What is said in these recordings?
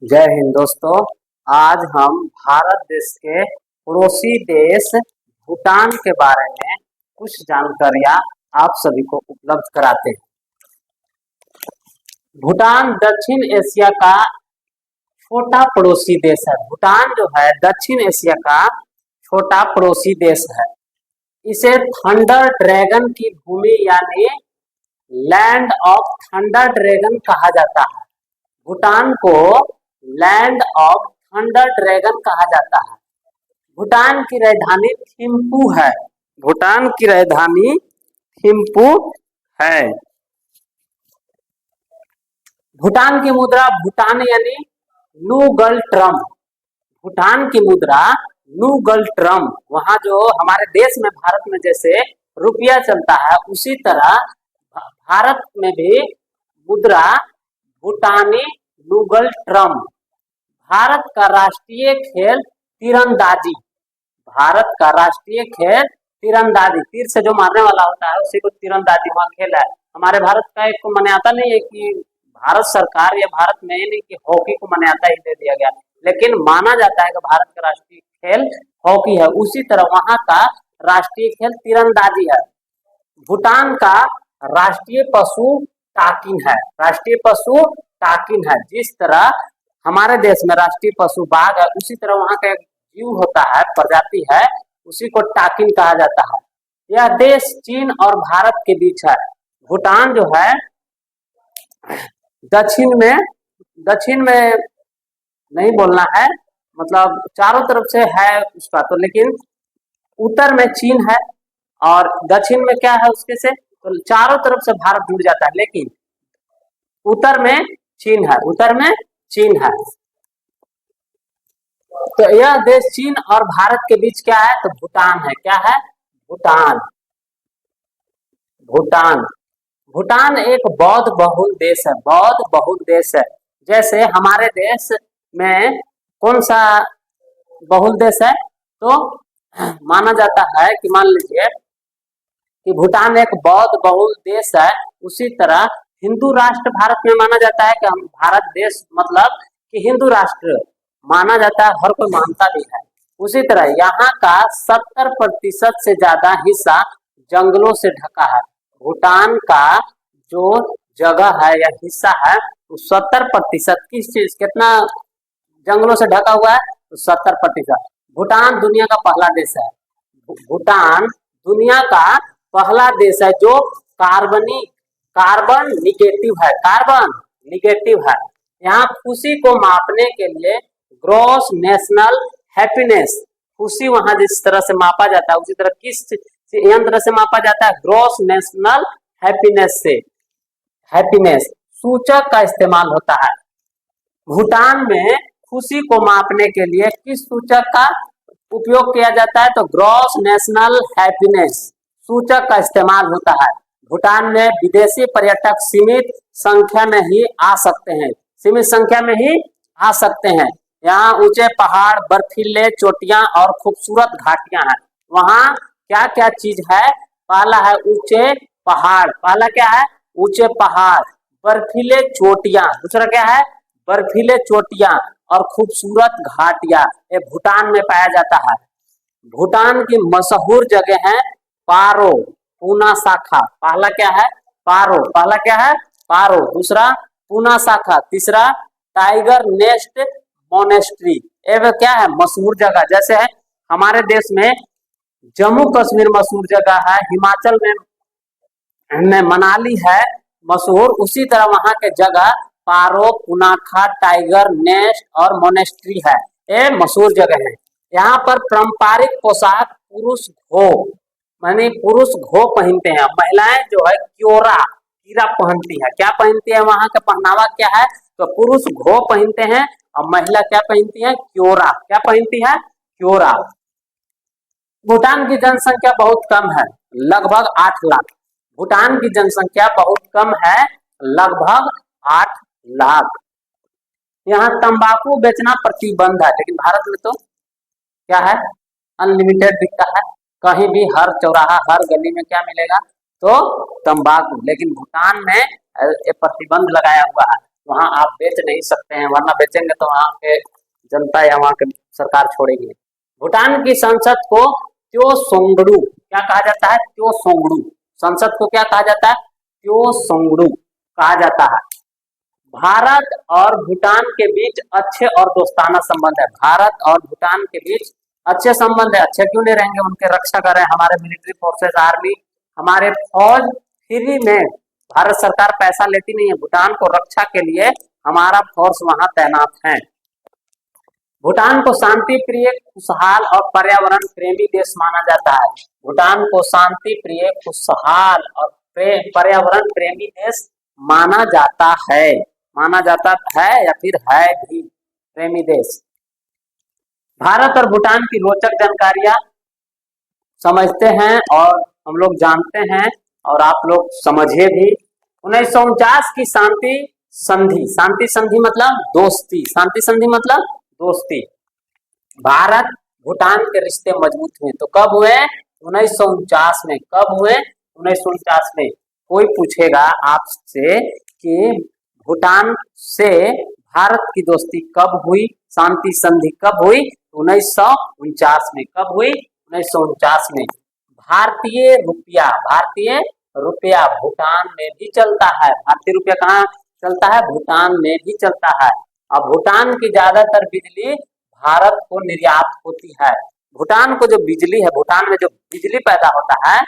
जय हिंद दोस्तों। आज हम भारत देश के पड़ोसी देश भूटान के बारे में कुछ जानकारियां आप सभी को उपलब्ध कराते हैं। भूटान दक्षिण एशिया का छोटा पड़ोसी देश है। भूटान जो है दक्षिण एशिया का छोटा पड़ोसी देश है। इसे थंडर ड्रैगन की भूमि यानी लैंड ऑफ थंडर ड्रैगन कहा जाता है। भूटान को लैंड ऑफ थंडर ड्रैगन कहा जाता है। भूटान की राजधानी थिम्पू है। भूटान की राजधानी थिम्पू है। भूटान की मुद्रा भूटान यानी नूगल ट्रम। भूटान की मुद्रा नूगल ट्रम। वहां जो हमारे देश में भारत में जैसे रुपया चलता है उसी तरह भारत में भी मुद्रा भूटानी नूगल ट्रम। भारत का राष्ट्रीय खेल तीरंदाजी। भारत का राष्ट्रीय खेल तीरंदाजी। तीर से जो मारने वाला होता है उसी को तीरंदाजी वहां खेल है। हमारे भारत का एक को मान्यता नहीं है कि भारत सरकार या भारत में नहीं कि हॉकी को मान्यता ही दे दिया गया, लेकिन माना जाता है कि भारत का राष्ट्रीय खेल हॉकी है। उसी तरह वहां का राष्ट्रीय खेल तीरंदाजी है। भूटान का राष्ट्रीय पशु टाकिन है। राष्ट्रीय पशु टाकिन है। जिस तरह हमारे देश में राष्ट्रीय पशु बाघ है उसी तरह वहां का एक जीव होता है, प्रजाति है, उसी को टाकिन कहा जाता है। यह देश चीन और भारत के बीच है। भूटान जो है दक्षिण में नहीं बोलना है, मतलब चारों तरफ से है उसका तो, लेकिन उत्तर में चीन है और दक्षिण में क्या है उसके से, तो चारों तरफ से भारत जुड़ जाता है, लेकिन उत्तर में चीन है। उत्तर में चीन है। तो यह देश चीन और भारत के बीच क्या है, तो भूटान है। क्या है? भूटान। भूटान भूटान एक बौद्ध बहुल देश है। बौद्ध बहुल देश है। जैसे हमारे देश में कौन सा बहुल देश है, तो माना जाता है कि मान लीजिए कि भूटान एक बौद्ध बहुल देश है। उसी तरह हिंदू राष्ट्र भारत में माना जाता है कि हम भारत देश मतलब कि हिंदू राष्ट्र माना जाता है, हर कोई मानता भी है। उसी तरह यहाँ का 70% से ज्यादा हिस्सा जंगलों से ढका है। भूटान का जो जगह है या हिस्सा है वो 70% किस चीज कितना जंगलों से ढका हुआ है, तो 70%। भूटान दुनिया का पहला देश है। भूटान दुनिया का पहला देश है जो कार्बन निगेटिव है। कार्बन निगेटिव है। यहाँ खुशी को मापने के लिए ग्रॉस नेशनल हैप्पीनेस, खुशी वहां जिस तरह से मापा जाता है उसी तरह किस यंत्र से मापा जाता है, ग्रॉस नेशनल हैप्पीनेस से, हैप्पीनेस सूचक का इस्तेमाल होता है। भूटान में खुशी को मापने के लिए किस सूचक का उपयोग किया जाता है, तो ग्रॉस नेशनल हैप्पीनेस सूचक का इस्तेमाल होता है। भूटान में विदेशी पर्यटक सीमित संख्या में ही आ सकते हैं। सीमित संख्या में ही आ सकते हैं। यहाँ ऊंचे पहाड़, बर्फीले चोटियां और खूबसूरत घाटियां हैं। वहाँ क्या क्या चीज है, पहला है ऊंचे पहाड़। पहला क्या है? ऊंचे पहाड़, बर्फीले चोटियां। दूसरा क्या है? बर्फीले चोटियां और खूबसूरत घाटियां। ये भूटान में पाया जाता है। भूटान की मशहूर जगह है पारो, पूना शाखा। पहला क्या है? पारो। पहला क्या है? पारो। दूसरा पूना शाखा। तीसरा टाइगर नेस्ट मोनेस्ट्री। ये क्या है? मशहूर जगह। जैसे है हमारे देश में जम्मू कश्मीर मशहूर जगह है, हिमाचल में मनाली है मशहूर, उसी तरह वहां के जगह पारो, पुनाखा, टाइगर नेस्ट और मोनेस्ट्री है। ये मशहूर जगह है। यहाँ पर पारंपरिक पोशाक पुरुष घो माने पुरुष घो पहनते हैं। महिलाएं जो है कीरा पहनती है। क्या पहनती है? वहां का पहनावा क्या है, तो पुरुष घो पहनते हैं और महिला क्या पहनती है? क्योरा। क्या पहनती है? क्योरा। भूटान की जनसंख्या बहुत कम है, लगभग 8 लाख। भूटान की जनसंख्या बहुत कम है, लगभग 8 लाख। यहाँ तंबाकू बेचना प्रतिबंध है, लेकिन भारत में तो क्या है? अनलिमिटेड बिकता है। कहीं भी हर चौराहा हर गली में क्या मिलेगा, तो तंबाकू। लेकिन भूटान में ये प्रतिबंध लगाया हुआ है। वहां आप बेच नहीं सकते हैं, वरना बेचेंगे तो वहां के जनता या वहां की सरकार छोड़ेगी। भूटान की संसद को त्यो सोंगडू क्या कहा जाता है? त्यो सोंगडू। संसद को क्या कहा जाता है? त्यो सोंगडू कहा जाता है। भारत और भूटान के बीच अच्छे और दोस्ताना संबंध है। भारत और भूटान के बीच अच्छे संबंध है। अच्छे क्यों नहीं रहेंगे? उनके रक्षा कर रहे हैं हमारे मिलिट्री फोर्सेस, आर्मी, हमारे फौज फ्री में, भारत सरकार पैसा लेती नहीं है, भूटान को रक्षा के लिए हमारा फोर्स वहां तैनात है। भूटान को शांति प्रिय, खुशहाल और पर्यावरण प्रेमी देश माना जाता है। भूटान को शांति प्रिय, खुशहाल और पर्यावरण प्रेमी देश माना जाता है। माना जाता है या फिर है भी प्रेमी देश। भारत और भूटान की रोचक जानकारियां समझते हैं और हम लोग जानते हैं और आप लोग समझिए भी। 1949 की शांति संधि, शांति संधि मतलब दोस्ती, शांति संधि मतलब दोस्ती। भारत भूटान के रिश्ते मजबूत हुए तो कब हुए? 1949 में। कब हुए? 1949 में। कोई पूछेगा आपसे कि भूटान से भारत की दोस्ती कब हुई, शांति संधि कब हुई? 1949 में। कब हुई? 1949 में। भारतीय रुपया भूटान में भी चलता है। भारतीय रुपया कहाँ चलता है? भूटान में भी चलता है। अब भूटान की ज्यादातर बिजली भारत को निर्यात होती है। भूटान को जो बिजली है, भूटान में जो बिजली पैदा होता है,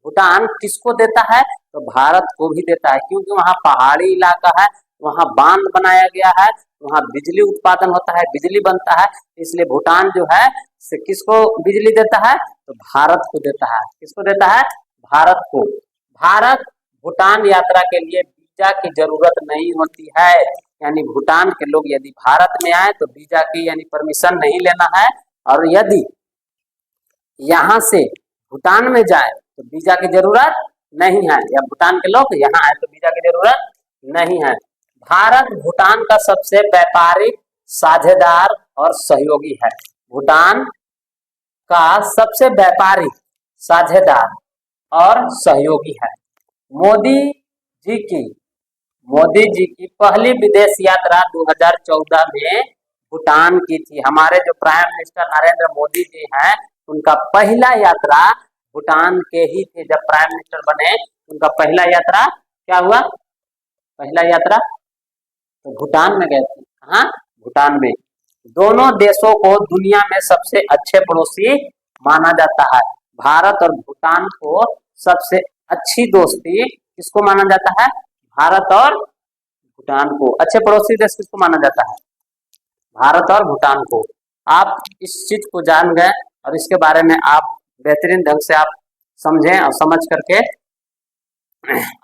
भूटान किसको देता है? तो भारत को भी देता है, क्योंकि वहाँ पहाड़ी इलाका है, वहाँ बांध बनाया गया है, वहाँ बिजली उत्पादन होता है, बिजली बनता है। इसलिए भूटान जो है से किसको बिजली देता है? तो भारत को देता है। किसको देता है? भारत को। भारत भूटान यात्रा के लिए वीजा की जरूरत नहीं होती है। यानी भूटान के लोग यदि भारत में आए तो वीजा की यानी परमिशन नहीं लेना है, और यदि यहाँ से भूटान में जाए तो वीजा की जरूरत नहीं है, या भूटान के लोग यहाँ आए तो वीजा की जरूरत नहीं है। भारत भूटान का सबसे व्यापारिक साझेदार और सहयोगी है। भूटान का सबसे व्यापारिक साझेदार और सहयोगी है। मोदी जी की पहली विदेश यात्रा 2014 में भूटान की थी। हमारे जो प्राइम मिनिस्टर नरेंद्र मोदी जी हैं, उनका पहला यात्रा भूटान के ही थे। जब प्राइम मिनिस्टर बने उनका पहला यात्रा क्या हुआ? पहला यात्रा तो भूटान में गए थे। कहाँ? भूटान में। दोनों देशों को दुनिया में सबसे अच्छे पड़ोसी माना जाता है। भारत और भूटान को सबसे अच्छी दोस्ती किसको माना जाता है? भारत और भूटान को। अच्छे पड़ोसी देश किसको माना जाता है? भारत और भूटान को। आप इस चीज को जान गए और इसके बारे में आप बेहतरीन ढंग से आप समझें और समझ करके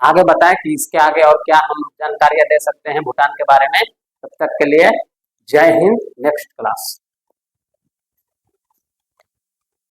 आगे बताएं कि इसके आगे और क्या हम जानकारियां दे सकते हैं भूटान के बारे में। तब तक के लिए जय हिंद। Next class.